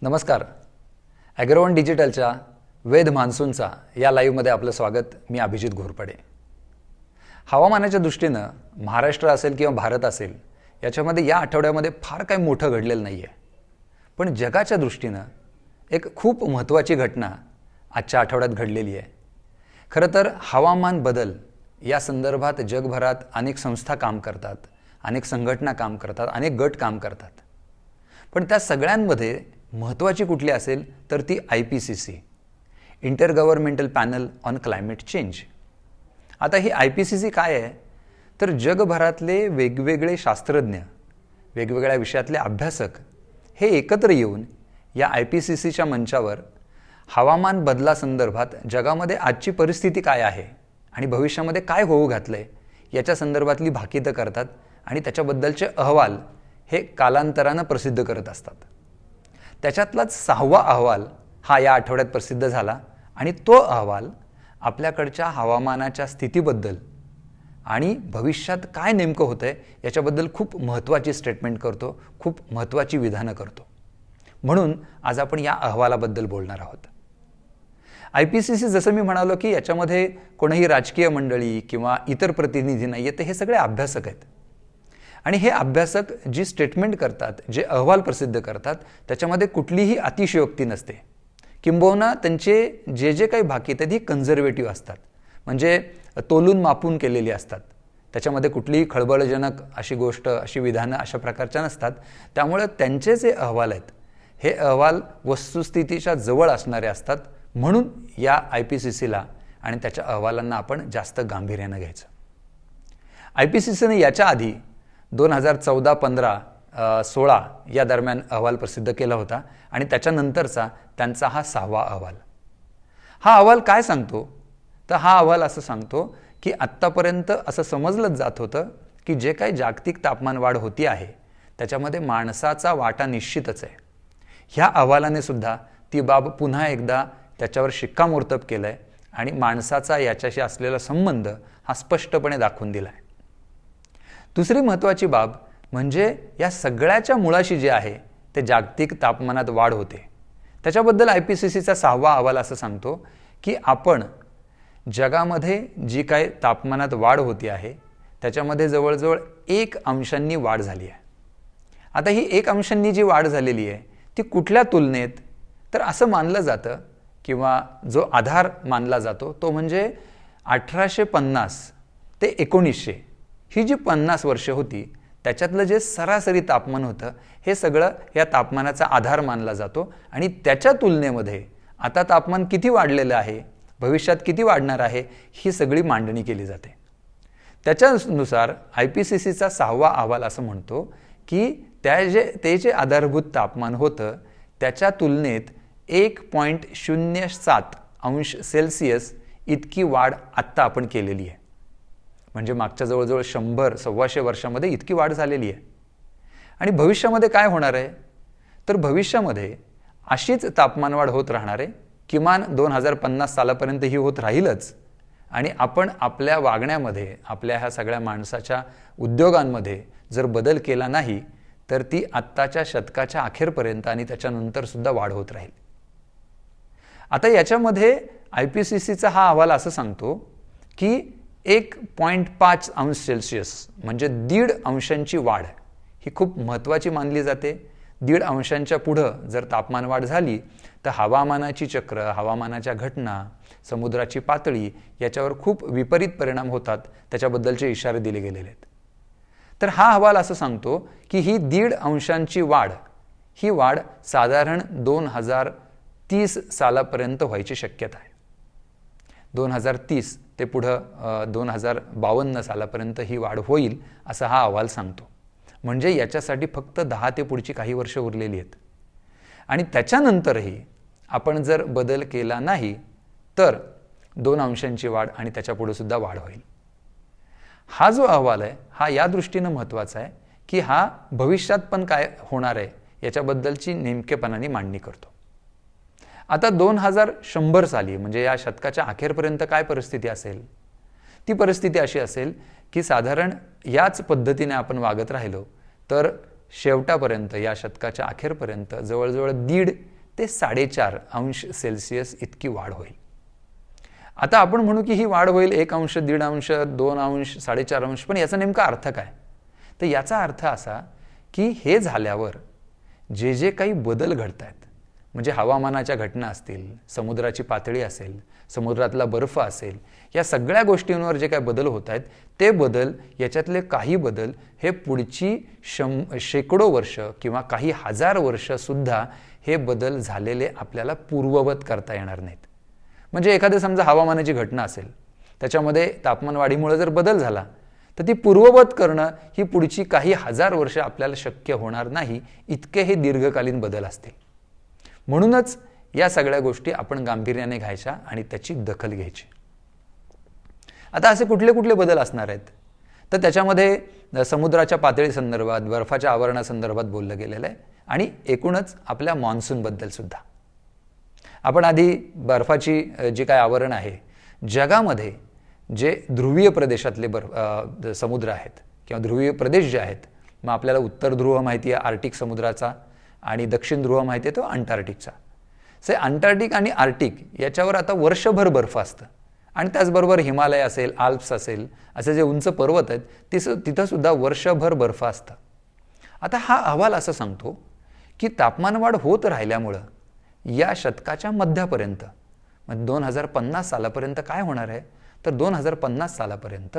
नमस्कार. ॲग्रोवन डिजिटलच्या वेध मान्सूनचा या लाईव्हमध्ये आपलं स्वागत. मी अभिजित घोरपडे. हवामानाच्या दृष्टीनं महाराष्ट्र असेल किंवा भारत असेल याच्यामध्ये या आठवड्यामध्ये फार काही मोठं घडलेलं नाही आहे. पण जगाच्या दृष्टीनं एक खूप महत्त्वाची घटना आजच्या आठवड्यात घडलेली आहे. खरं तर हवामान बदल या संदर्भात जगभरात अनेक संस्था काम करतात, अनेक संघटना काम करतात, अनेक गट काम करतात. पण त्या सगळ्यांमध्ये महत्त्वाची कुठली असेल तर ती IPCC, inter governmental panel on climate change. आता ही IPCC काय आहे तर जगभरातले वेगवेगळे शास्त्रज्ञ, वेगवेगळ्या विषयातले अभ्यासक हे एकत्र येऊन या IPCCच्या मंचावर हवामान बदलासंदर्भात जगामध्ये आजची परिस्थिती काय आहे आणि भविष्यामध्ये काय होऊ घातलं आहे याच्या संदर्भातली भाकितं करतात आणि त्याच्याबद्दलचे अहवाल हे कालांतरानं प्रसिद्ध करत असतात. त्याच्यातलाच 6वा अहवाल हा या आठवड्यात प्रसिद्ध झाला आणि तो अहवाल आपल्याकडच्या हवामानाच्या स्थितीबद्दल आणि भविष्यात काय नेमकं होतंय याच्याबद्दल खूप महत्त्वाची स्टेटमेंट करतो, खूप महत्त्वाची विधानं करतो. म्हणून आज आपण या अहवालाबद्दल बोलणार आहोत. IPCC जसं मी म्हणालो की याच्यामध्ये कोणीही राजकीय मंडळी किंवा इतर प्रतिनिधी नाही आहेत, हे सगळे अभ्यासक आहेत. आणि हे अभ्यासक जी स्टेटमेंट करतात, जे अहवाल प्रसिद्ध करतात त्याच्यामध्ये कुठलीही अतिशयोक्ती नसते. किंबहुना त्यांचे जे काही भाकीत आहेत ही कन्झर्वेटिव्ह असतात, म्हणजे तोलून मापून केलेली असतात. त्याच्यामध्ये कुठलीही खळबळजनक अशी गोष्ट, अशी विधानं अशा प्रकारच्या नसतात. त्यामुळे त्यांचे जे अहवाल आहेत हे अहवाल वस्तुस्थितीच्या जवळ असणारे असतात. म्हणून या IPCCला आणि त्याच्या अहवालांना आपण जास्त गांभीर्यानं घ्यायचं. IPCCने याच्या आधी 2014, 15, 16 या दरम्यान अहवाल प्रसिद्ध केला होता आणि त्याच्यानंतरचा त्यांचा हा 6वा अहवाल. हा अहवाल काय सांगतो तर हा अहवाल असं सांगतो की आत्तापर्यंत असं समजलंच जात होतं की जे काही जागतिक तापमान वाढ होती आहे त्याच्यामध्ये माणसाचा वाटा निश्चितच आहे. ह्या अहवालाने सुद्धा ती बाब पुन्हा एकदा त्याच्यावर शिक्कामोर्तब केलं आहे आणि माणसाचा याच्याशी असलेला संबंध हा स्पष्टपणे दाखवून दिला आहे. दुसरी महत्त्वाची बाब म्हणजे या सगळ्याच्या मुळाशी जे आहे ते जागतिक तापमानात वाढ होते. त्याच्याबद्दल IPCCचा 6वा अहवाल असं सांगतो की आपण जगामध्ये जी काय तापमानात वाढ होती आहे त्याच्यामध्ये जवळजवळ 1 अंशांनी वाढ झाली आहे. आता ही 1 अंशांनी जी वाढ झालेली आहे ती कुठल्या तुलनेत तर असं मानलं जातं किंवा जो आधार मानला जातो तो म्हणजे 1850 ते 1900 ही जी 50 वर्ष होती त्याच्यातलं जे सरासरी तापमान होतं हे सगळं या तापमानाचा आधार मानला जातो. आणि त्याच्या तुलनेमध्ये आता तापमान किती वाढलेलं आहे, भविष्यात किती वाढणार आहे ही सगळी मांडणी केली जाते. त्याच्यानुसार IPCCचा 6वा अहवाल असं म्हणतो की ते जे आधारभूत तापमान होतं त्याच्या तुलनेत 1.07 अंश सेल्सिअस इतकी वाढ आत्ता आपण केलेली आहे. म्हणजे मागच्या जवळजवळ 100-125 वर्षामध्ये इतकी वाढ झालेली आहे. आणि भविष्यामध्ये काय होणार आहे तर भविष्यामध्ये अशीच तापमानवाढ होत राहणार आहे. किमान 2050 सालापर्यंत ही होत राहीलच. आणि आपण आपल्या वागण्यामध्ये, आपल्या ह्या सगळ्या माणसाच्या उद्योगांमध्ये जर बदल केला नाही तर ती आत्ताच्या शतकाच्या अखेरपर्यंत आणि त्याच्यानंतर सुद्धा वाढ होत राहील. आता याच्यामध्ये IPCCचा हा अहवाल असं सांगतो की 1.5 अंश सेल्सिअस म्हणजे 1.5 अंशांची वाढ ही खूप महत्त्वाची मानली जाते. 1.5 अंशांच्या पुढं जर तापमान वाढ झाली तर हवामानाची चक्र, हवामानाच्या घटना, समुद्राची पातळी याच्यावर खूप विपरीत परिणाम होतात. त्याच्याबद्दलचे इशारे दिले गेलेले आहेत. तर हा अहवाल असं सांगतो की ही 1.5 अंशांची वाढ ही वाढ साधारण 2030 सालापर्यंत व्हायची शक्यता आहे. 2030 ते पुढं 2052 सालापर्यंत ही वाढ होईल असं हा अहवाल सांगतो. म्हणजे याच्यासाठी फक्त 10 ते पुढची काही वर्ष उरलेली आहेत. आणि त्याच्यानंतरही आपण जर बदल केला नाही तर 2 अंशांची वाढ आणि त्याच्या पुढे सुद्धा वाढ होईल. हा जो अहवाल आहे हा या दृष्टीनं महत्त्वाचा आहे की हा भविष्यात पण काय होणार आहे याच्याबद्दलची नेमकेपणाने मांडणी करतो. आता 2100 साली म्हणजे या शतकाच्या अखेरपर्यंत काय परिस्थिती असेल, ती परिस्थिती अशी असेल की साधारण याच पद्धतीने आपण वागत राहिलो तर शेवटापर्यंत, या शतकाच्या अखेरपर्यंत जवळजवळ 1.5 ते 4.5 अंश सेल्सिअस इतकी वाढ होईल. आता आपण म्हणू की ही वाढ होईल 1 अंश, 1.5 अंश, 2 अंश, 4.5 अंश, पण याचा नेमका अर्थ काय? तर याचा अर्थ असा की हे झाल्यावर जे जे काही बदल घडत आहेत, म्हणजे हवामानाच्या घटना असतील, समुद्राची पातळी असेल, समुद्रातला बर्फ असेल, या सगळ्या गोष्टींवर जे काही बदल होत आहेत ते बदल, याच्यातले काही बदल हे पुढची शेकडो वर्ष किंवा काही हजार वर्षसुद्धा हे बदल झालेले आपल्याला पूर्ववत करता येणार नाहीत. म्हणजे एखादं समजा हवामानाची घटना असेल, त्याच्यामध्ये तापमानवाढीमुळे जर बदल झाला तर ती पूर्ववत करणं ही पुढची काही हजार वर्ष आपल्याला शक्य होणार नाही, इतके हे दीर्घकालीन बदल असतील. म्हणूनच या सगळ्या गोष्टी आपण गांभीर्याने घ्यायच्या आणि त्याची दखल घ्यायची. आता असे कुठले कुठले बदल असणार आहेत? तर त्याच्यामध्ये समुद्राच्या पातळी संदर्भात, बर्फाच्या आवरणासंदर्भात बोललं गेलेलं आहे आणि एकूणच आपल्या मान्सूनबद्दल सुद्धा. आपण आधी बर्फाची जी काय आवरण आहे, जगामध्ये जे ध्रुवीय प्रदेशातले समुद्र आहेत किंवा ध्रुवीय प्रदेश जे आहेत, मग आपल्याला उत्तर ध्रुव माहिती आहे आर्टिक समुद्राचा आणि दक्षिण ध्रुव माहिती आहे तो अंटार्क्टिकचा. अंटार्क्टिक आणि आर्टिक याच्यावर आता वर्षभर बर्फ असतं आणि त्याचबरोबर हिमालय असेल, आल्प्स असेल, असे जे उंच पर्वत आहेत तिथं सुद्धा वर्षभर बर्फ असतं. आता हा अहवाल असं सांगतो की तापमानवाढ होत राहिल्यामुळं या शतकाच्या मध्यापर्यंत, म्हणजे 2050 सालापर्यंत काय होणार आहे, तर 2050 सालापर्यंत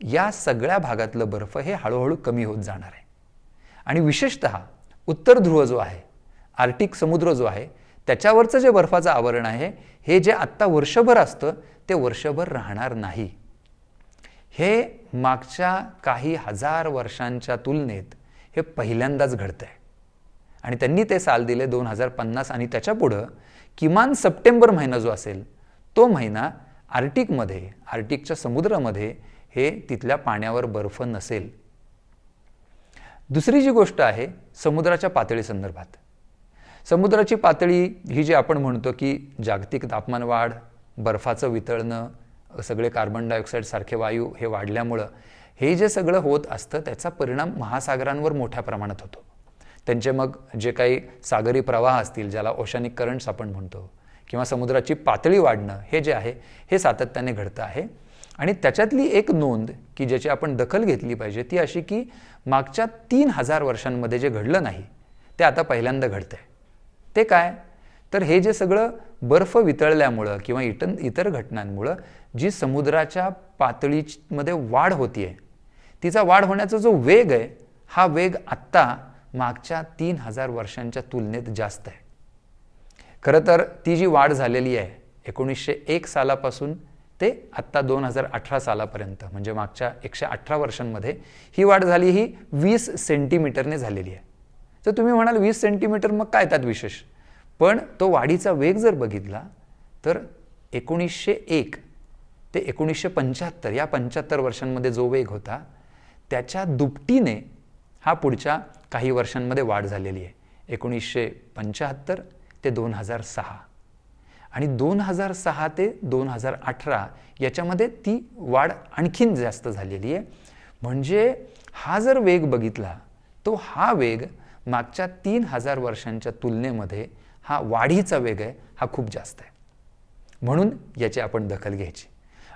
या सगळ्या भागातलं बर्फ हे हळूहळू कमी होत जाणार आहे. आणि विशेषतः उत्तर ध्रुव जो आहे, आर्टिक समुद्र जो आहे, त्याच्यावरचं जे बर्फाचं आवरण आहे, हे जे आत्ता वर्षभर असतं ते वर्षभर राहणार नाही. हे मागच्या काही हजार वर्षांच्या तुलनेत हे पहिल्यांदाच घडतंय. आणि त्यांनी ते साल दिले 2050 आणि त्याच्या पुढं किमान सप्टेंबर महिना जो असेल तो महिना आर्टिकमध्ये, आर्टिकच्या समुद्रामध्ये हे तिथल्या पाण्यावर बर्फ नसेल. दुसरी जी गोष्ट आहे समुद्राच्या पातळी संदर्भात. समुद्राची पातळी ही जी आपण म्हणतो की जागतिक तापमानवाढ, बर्फाचं वितळणं, सगळे कार्बन डायऑक्साईड सारखे वायू हे वाढल्यामुळं हे जे सगळं होत असतं त्याचा परिणाम महासागरांवर मोठ्या प्रमाणात होतो. त्यांचे मग जे काही सागरी प्रवाह असतील, ज्याला ओशनिक करंट्स आपण म्हणतो, किंवा समुद्राची पातळी वाढणं, हे जे आहे हे सातत्याने घडतं आहे. आणि त्याच्यातली एक नोंद की ज्याची आपण दखल घेतली पाहिजे ती अशी की मागच्या 3000 वर्षांमध्ये जे घडलं नाही ते आता पहिल्यांदा घडतंय. ते काय? तर हे जे सगळं बर्फ वितळल्यामुळं किंवा इतर घटनांमुळं जी समुद्राच्या पातळीमध्ये वाढ होतीये, तिचा वाढ होण्याचा जो वेग आहे, हा वेग आत्ता मागच्या 3000 वर्षांच्या तुलनेत जास्त आहे. खरं तर ती जी वाढ झालेली आहे 1901 सालापासून ते आत्ता 2018 सालापर्यंत, म्हणजे मागच्या 118 वर्षांमध्ये ही वाढ झाली, ही 20 सेंटीमीटरने झालेली आहे. तर तुम्ही म्हणाल 20 सेंटीमीटर मग काय त्यात विशेष? पण तो वाढीचा वेग जर बघितला तर 1901 ते 1975 या 75 वर्षांमध्ये जो वेग होता त्याच्या दुपटीने हा पुढच्या काही वर्षांमध्ये वाढ झालेली आहे. 1975 ते 2006 आणि 2006 ते 2018 याच्यामध्ये ती वाढ आणखीन जास्त झालेली आहे. म्हणजे हा जर वेग बघितला तो हा वेग मागच्या 3000 वर्षांच्या तुलनेमध्ये हा वाढीचा वेग आहे, हा खूप जास्त आहे. म्हणून याची आपण दखल घ्यायची.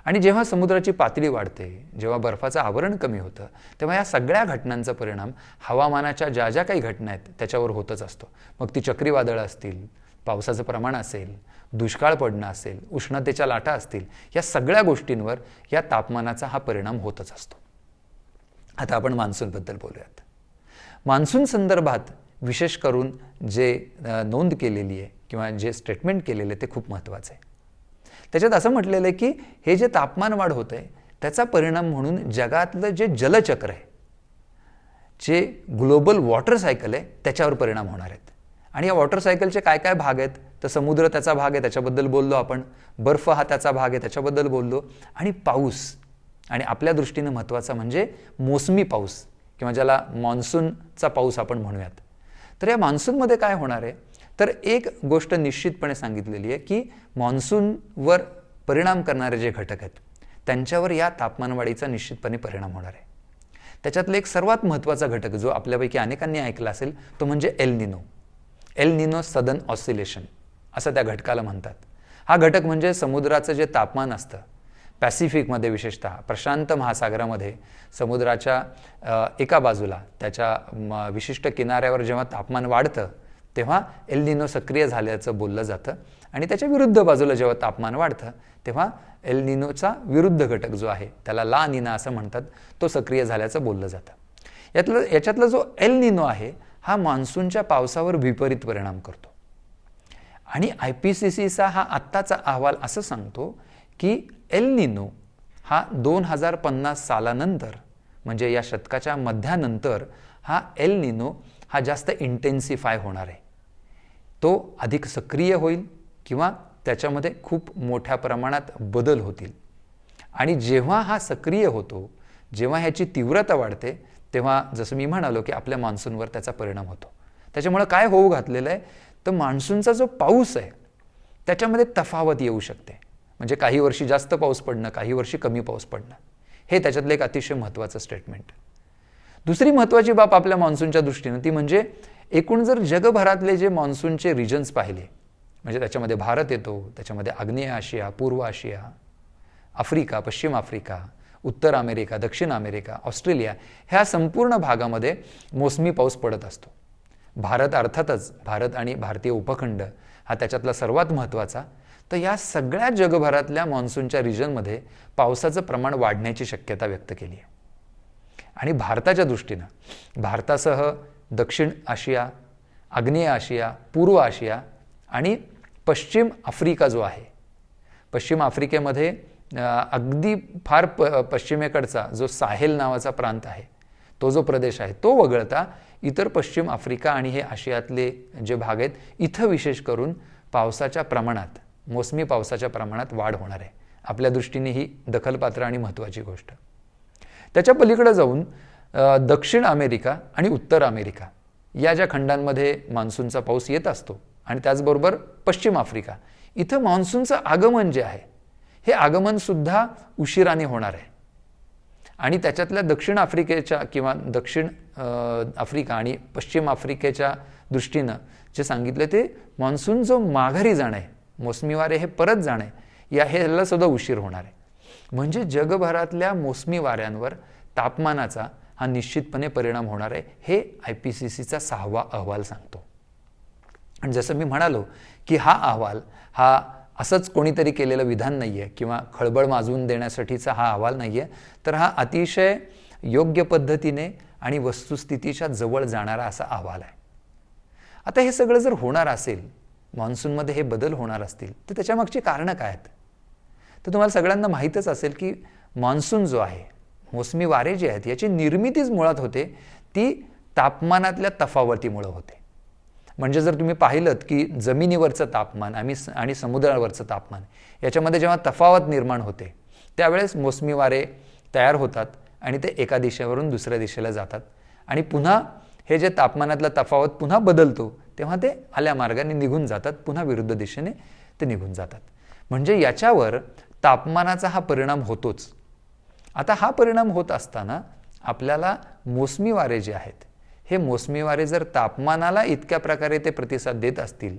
आणि जेव्हा समुद्राची पातळी वाढते, जेव्हा बर्फाचं आवरण कमी होतं, तेव्हा या सगळ्या घटनांचा परिणाम हवामानाच्या ज्या ज्या काही घटना आहेत त्याच्यावर होतच असतो. मग ती चक्रीवादळं असतील, पावसाचं प्रमाण असेल, दुष्काळ पडणं असेल, उष्णतेच्या लाटा असतील, या सगळ्या गोष्टींवर या तापमानाचा हा परिणाम होतच असतो. आता आपण मान्सूनबद्दल बोलूयात. मान्सून संदर्भात विशेष करून जे नोंद केलेली आहे किंवा जे स्टेटमेंट केलेलं आहे ते खूप महत्त्वाचं आहे. त्याच्यात असं म्हटलेलं आहे की हे जे तापमान वाढ होत आहे त्याचा परिणाम म्हणून जगातलं जे जलचक्र आहे, जे ग्लोबल वॉटर सायकल आहे, त्याच्यावर परिणाम होणार आहेत. आणि या वॉटर सायकलचे काय काय भाग आहेत? तर समुद्र त्याचा भाग आहे, त्याच्याबद्दल बोललो आपण. बर्फ हा त्याचा भाग आहे, त्याच्याबद्दल बोललो. आणि पाऊस, आणि आपल्या दृष्टीने महत्त्वाचा म्हणजे मोसमी पाऊस किंवा ज्याला मान्सूनचा पाऊस आपण म्हणूयात. तर या मान्सूनमध्ये काय होणार आहे? तर एक गोष्ट निश्चितपणे सांगितलेली आहे की मान्सूनवर परिणाम करणारे जे घटक आहेत त्यांच्यावर या तापमानवाढीचा निश्चितपणे परिणाम होणार आहे. त्याच्यातलं एक सर्वात महत्त्वाचा घटक जो आपल्यापैकी अनेकांनी ऐकला असेल तो म्हणजे El Nino. El Nino southern oscillation असं त्या घटकाला म्हणतात. हा घटक म्हणजे समुद्राचं जे तापमान असतं पॅसिफिकमध्ये, विशेषतः प्रशांत महासागरामध्ये समुद्राच्या एका बाजूला त्याच्या विशिष्ट किनाऱ्यावर जेव्हा तापमान वाढतं तेव्हा एल निनो सक्रिय झाल्याचं बोललं जातं, आणि त्याच्या विरुद्ध बाजूला जेव्हा तापमान वाढतं तेव्हा एल निनोचा विरुद्ध घटक जो आहे त्याला ला निना असं म्हणतात, तो सक्रिय झाल्याचं बोललं जातं. याच्यातला जो एल निनो आहे हा मान्सूनच्या पावसावर विपरीत परिणाम करतो. आणि IPCCचा हा आत्ताचा अहवाल असं सांगतो की एल निनो हा 2050 सालानंतर, म्हणजे या शतकाच्या मध्यानंतर, हा एल निनो हा जास्त इंटेन्सिफाय होणार आहे. तो अधिक सक्रिय होईल किंवा त्याच्यामध्ये खूप मोठ्या प्रमाणात बदल होतील. आणि जेव्हा हा सक्रिय होतो, जेव्हा ह्याची तीव्रता वाढते, तेव्हा जसं मी म्हणालो की आपल्या मान्सूनवर त्याचा परिणाम होतो. त्याच्यामुळे काय होऊ घातलेलं आहे, तर मान्सूनचा जो पाऊस आहे त्याच्यामध्ये तफावत येऊ शकते. म्हणजे काही वर्षी जास्त पाऊस पडणं, काही वर्षी कमी पाऊस पडणं, हे त्याच्यातलं एक अतिशय महत्त्वाचं स्टेटमेंट. दुसरी महत्त्वाची बाब आपल्या मान्सूनच्या दृष्टीनं ती म्हणजे एकूण जर जगभरातले जे मान्सूनचे रिजन्स पाहिले, म्हणजे त्याच्यामध्ये भारत येतो, त्याच्यामध्ये आग्नेय आशिया, पूर्व आशिया, आफ्रिका, पश्चिम आफ्रिका, उत्तर अमेरिका, दक्षिण अमेरिका, ऑस्ट्रेलिया, ह्या संपूर्ण भागामध्ये मोसमी पाऊस पडत असतो. भारत अर्थातच, भारत आणि भारतीय उपखंड हा त्याच्यातला सर्वात महत्त्वाचा. तर या सगळ्या जगभरातल्या मान्सूनच्या रिजनमध्ये पावसाचं प्रमाण वाढण्याची शक्यता व्यक्त केली आहे. आणि भारताच्या दृष्टीनं भारतासह दक्षिण आशिया, आग्नेय आशिया, पूर्व आशिया आणि पश्चिम आफ्रिका जो आहे, पश्चिम आफ्रिकेमध्ये अगदी फार पश्चिमेकडचा जो साहेल नावाचा प्रांत आहे, तो जो प्रदेश आहे, तो वगळता इतर पश्चिम आफ्रिका आणि हे आशियातले जे भाग आहेत, इथं विशेष करून पावसाच्या प्रमाणात, मोसमी पावसाच्या प्रमाणात वाढ होणार आहे. आपल्या दृष्टीने ही दखलपात्र आणि महत्त्वाची गोष्ट. त्याच्या पलीकडे जाऊन दक्षिण अमेरिका आणि उत्तर अमेरिका या ज्या खंडांमध्ये मान्सूनचा पाऊस येत असतो, आणि त्याचबरोबर पश्चिम आफ्रिका, इथं मान्सूनचं आगमन जे आहे हे आगमनसुद्धा उशिराने होणार आहे. आणि त्याच्यातल्या दक्षिण आफ्रिकेच्या किंवा दक्षिण आफ्रिका आणि पश्चिम आफ्रिकेच्या दृष्टीनं जे सांगितलं ते मान्सून जो माघारी जाणं आहे, मोसमी वारे हे परत जाणं आहे, ह्याला सुद्धा उशीर होणार आहे. म्हणजे जगभरातल्या मोसमी वाऱ्यांवर तापमानाचा हा निश्चितपणे परिणाम होणार आहे, हे IPCCचा 6वा अहवाल सांगतो. आणि जसं मी म्हणालो की हा अहवाल हा असंच कोणीतरी केलेलं विधान नाही आहे किंवा खळबळ माजवून देण्यासाठीचा हा अहवाल नाही आहे, तर हा अतिशय योग्य पद्धतीने आणि वस्तुस्थितीच्या जवळ जाणारा असा अहवाल आहे. आता हे सगळं जर होणार असेल, मान्सूनमध्ये हे बदल होणार असतील, तर त्याच्यामागची कारणं काय आहेत? तर तुम्हाला सगळ्यांना माहीतच असेल की मान्सून जो आहे, मोसमी वारे जे आहेत, याची निर्मितीच मुळात होते ती तापमानातल्या तफावतीमुळे होते. म्हणजे जर तुम्ही पाहिलं की जमिनीवरचं तापमान आणि समुद्रावरचं तापमान याच्यामध्ये जेव्हा तफावत निर्माण होते, त्यावेळेस मोसमी वारे तयार होतात आणि ते एका दिशेवरून दुसऱ्या दिशेला जातात, आणि पुन्हा हे जे तापमानातला तफावत पुन्हा बदलतो तेव्हा ते आल्या मार्गाने निघून जातात, पुन्हा विरुद्ध दिशेने ते निघून जातात. म्हणजे याच्यावर तापमानाचा हा परिणाम होतोच. आता हा परिणाम होत असताना आपल्याला मोसमी वारे जे आहेत, हे मोसमी वारे जर तापमानाला इतक्या प्रकारे ते प्रतिसाद देत असतील,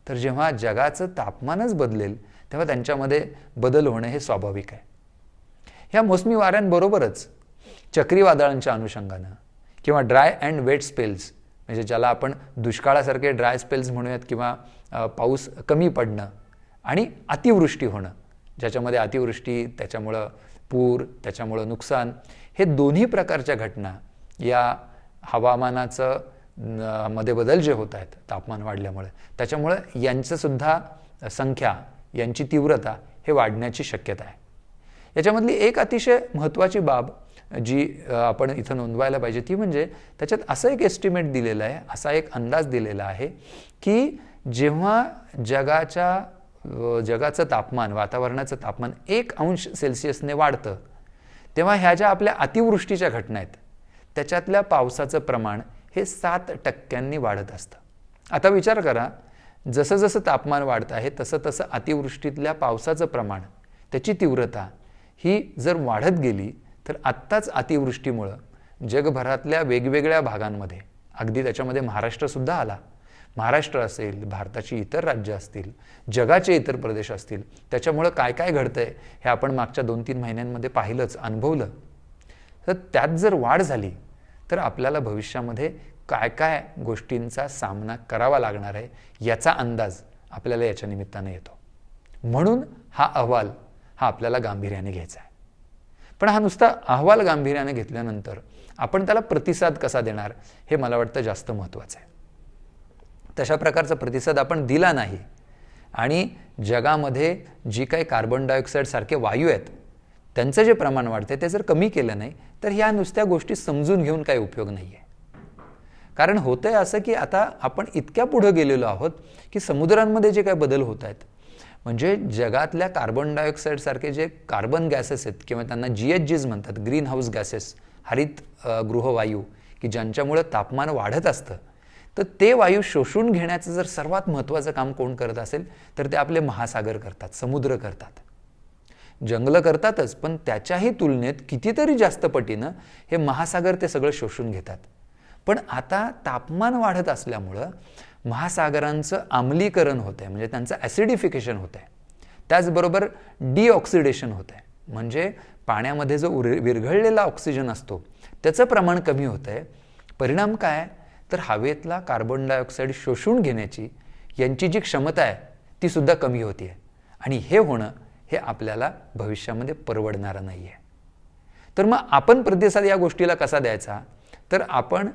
तर जेव्हा जगाचं तापमानच बदलेल तेव्हा त्यांच्यामध्ये बदल होणं हे स्वाभाविक आहे. ह्या मोसमी वाऱ्यांबरोबरच चक्रीवादळांच्या अनुषंगानं किंवा ड्राय अँड वेट स्पेल्स, म्हणजे ज्याला आपण दुष्काळासारखे ड्राय स्पेल्स म्हणूयात, किंवा पाऊस कमी पडणं आणि अतिवृष्टी होणं, ज्याच्यामध्ये अतिवृष्टी त्याच्यामुळं पूर, त्याच्यामुळं नुकसान, हे दोन्ही प्रकारच्या घटना या हवामानाचं मध्ये बदल जे होत आहेत तापमान वाढल्यामुळे, त्याच्यामुळं यांचंसुद्धा संख्या, यांची तीव्रता हे वाढण्याची शक्यता आहे. याच्यामधली एक अतिशय महत्त्वाची बाब जी आपण इथं नोंदवायला पाहिजे ती म्हणजे त्याच्यात असं एक एस्टिमेट दिलेलं आहे, असा एक अंदाज दिलेला आहे की जेव्हा जगाचं तापमान, वातावरणाचं तापमान 1 अंश सेल्सिअसने वाढतं, तेव्हा ह्या ज्या आपल्या अतिवृष्टीच्या घटना आहेत त्याच्यातल्या पावसाचं प्रमाण हे 7% वाढत असतं. आता विचार करा, जसं जसं तापमान वाढत आहे तसं तसं अतिवृष्टीतल्या पावसाचं प्रमाण, त्याची तीव्रता ही जर वाढत गेली तर आत्ताच अतिवृष्टीमुळं जगभरातल्या वेगवेगळ्या भागांमध्ये, अगदी त्याच्यामध्ये महाराष्ट्रसुद्धा आला, महाराष्ट्र असेल, भारताची इतर राज्य असतील, जगाचे इतर प्रदेश असतील, त्याच्यामुळं काय काय घडतंय हे आपण मागच्या 2-3 महिन्यांमध्ये पाहिलंच, अनुभवलं. तर त्यात जर वाढ झाली तर आपल्याला भविष्यामध्ये काय काय गोष्टींचा सामना करावा लागणार आहे याचा अंदाज आपल्याला याच्या निमित्तानं येतो. म्हणून हा अहवाल आपल्याला गांभीर्याने घ्यायचा आहे. पण हा नुसता अहवाल गांभीर्याने घेतल्यानंतर आपण त्याला प्रतिसाद कसा देणार हे मला वाटतं जास्त महत्त्वाचं आहे. तशा प्रकारचा प्रतिसाद आपण दिला नाही आणि जगामध्ये जी काही कार्बन डायऑक्साईड सारखे वायू आहेत त्यांचं जे प्रमाण वाढते ते जर कमी केलं नाही तर ह्या नुसत्या गोष्टी समजून घेऊन काही उपयोग नाही आहे. कारण होतंय असं की आता आपण इतक्या पुढे गेलेलो आहोत की समुद्रांमध्ये जे काही बदल होत आहेत, म्हणजे जगातल्या कार्बन डायऑक्साईड सारखे जे कार्बन गॅसेस आहेत किंवा त्यांना GHGs म्हणतात, ग्रीन हाऊस गॅसेस, हरित गृहवायू, की ज्यांच्यामुळे तापमान वाढत असतं, तर ते वायू शोषून घेण्याचं जर सर्वात महत्त्वाचं काम कोण करत असेल तर ते आपले महासागर करतात, समुद्र करतात. जंगलं करतातच, पण त्याच्याही तुलनेत कितीतरी जास्त पटीनं हे महासागर ते सगळं शोषून घेतात. पण आता तापमान वाढत असल्यामुळं महासागरांचं आम्लीकरण होत आहे, म्हणजे त्यांचं ॲसिडिफिकेशन होत आहे. त्याचबरोबर डिऑक्सिडेशन होत आहे, म्हणजे पाण्यामध्ये जो विरघळलेला ऑक्सिजन असतो त्याचं प्रमाण कमी होत आहे. परिणाम काय तर हवेतला कार्बन डायऑक्साईड शोषून घेण्याची यांची जी क्षमता आहे ती सुद्धा कमी होती आहे. आणि हे होणं हे आपल्याला भविष्यामध्ये परवडणारं नाही आहे. तर मग आपण प्रतिसाद या गोष्टीला कसा द्यायचा, तर आपण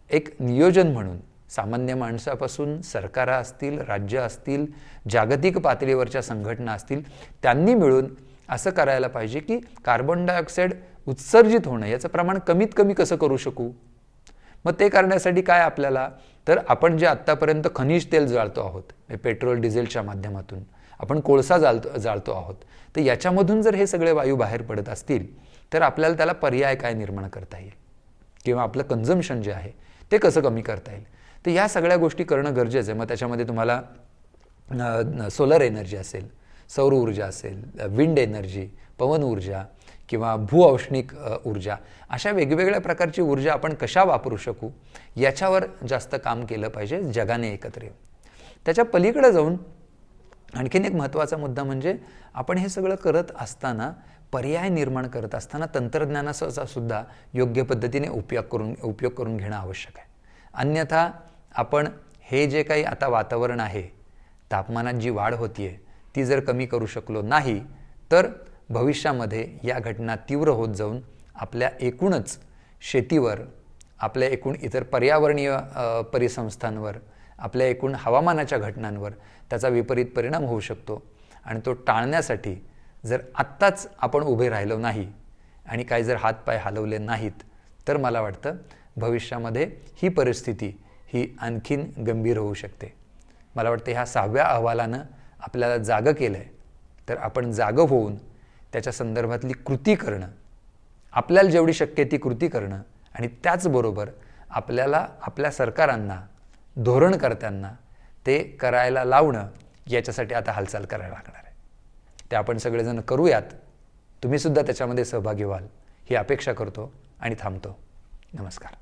एक नियोजन म्हणून सामान्य माणसापासून सरकार असतील, राज्य असतील, जागतिक पातळीवरच्या संघटना असतील, त्यांनी मिळून असं करायला पाहिजे की कार्बन डायऑक्साईड उत्सर्जित होणं याचं प्रमाण कमीत कमी कसं करू शकू. मग ते करण्यासाठी काय आपल्याला, तर आपण जे आत्तापर्यंत खनिज तेल जाळतो आहोत, पेट्रोल डिझेलच्या माध्यमातून आपण कोळसा जाळतो आहोत, तर याच्यामधून जर हे सगळे वायू बाहेर पडत असतील तर आपल्याला त्याला पर्याय काय निर्माण करता येईल किंवा आपलं कन्झम्पशन जे आहे ते कसं कमी करता येईल. तर या सगळ्या गोष्टी करणं गरजेचं आहे. मग त्याच्यामध्ये तुम्हाला सोलर एनर्जी असेल, सौर ऊर्जा असेल, विंड एनर्जी, पवन ऊर्जा किंवा भूऔष्णिक ऊर्जा, अशा वेगवेगळ्या प्रकारची ऊर्जा आपण कशा वापरू शकू याच्यावर जास्त काम केलं पाहिजे जगाने एकत्र येऊन. त्याच्या पलीकडे जाऊन आणखीन एक महत्त्वाचा मुद्दा म्हणजे आपण हे सगळं करत असताना, पर्याय निर्माण करत असताना तंत्रज्ञानाचा सुद्धा योग्य पद्धतीने उपयोग करून घेणं आवश्यक आहे. अन्यथा आपण हे जे काही आता वातावरण आहे, तापमानात जी वाढ होतीये ती जर कमी करू शकलो नाही तर भविष्यामध्ये या घटना तीव्र होत जाऊन आपल्या एकूणच शेतीवर, आपल्या एकूण इतर पर्यावरणीय परिसंस्थांवर, आपल्या एकूण हवामानाच्या घटनांवर त्याचा विपरीत परिणाम होऊ शकतो. आणि तो टाळण्यासाठी जर आत्ताच आपण उभे राहिलो नाही आणि काही जर हातपाय हलवले नाहीत तर मला वाटतं भविष्यामध्ये ही परिस्थिती ही आणखीन गंभीर होऊ शकते. मला वाटतं ह्या 6व्या अहवालानं आपल्याला जागं केलं आहे, तर आपण जागं होऊन त्याच्या संदर्भातली कृती करणं, आपल्याला जेवढी शक्य ती कृती करणं आणि त्याचबरोबर आपल्याला आपल्या सरकारांना, धोरणकर्त्यांना ते करायला लावणं, याच्यासाठी आता हालचाल करायला लागणार आहे. ते आपण सगळेजण करूयात. तुम्हीसुद्धा त्याच्यामध्ये सहभागी व्हाल ही अपेक्षा करतो आणि थांबतो. नमस्कार.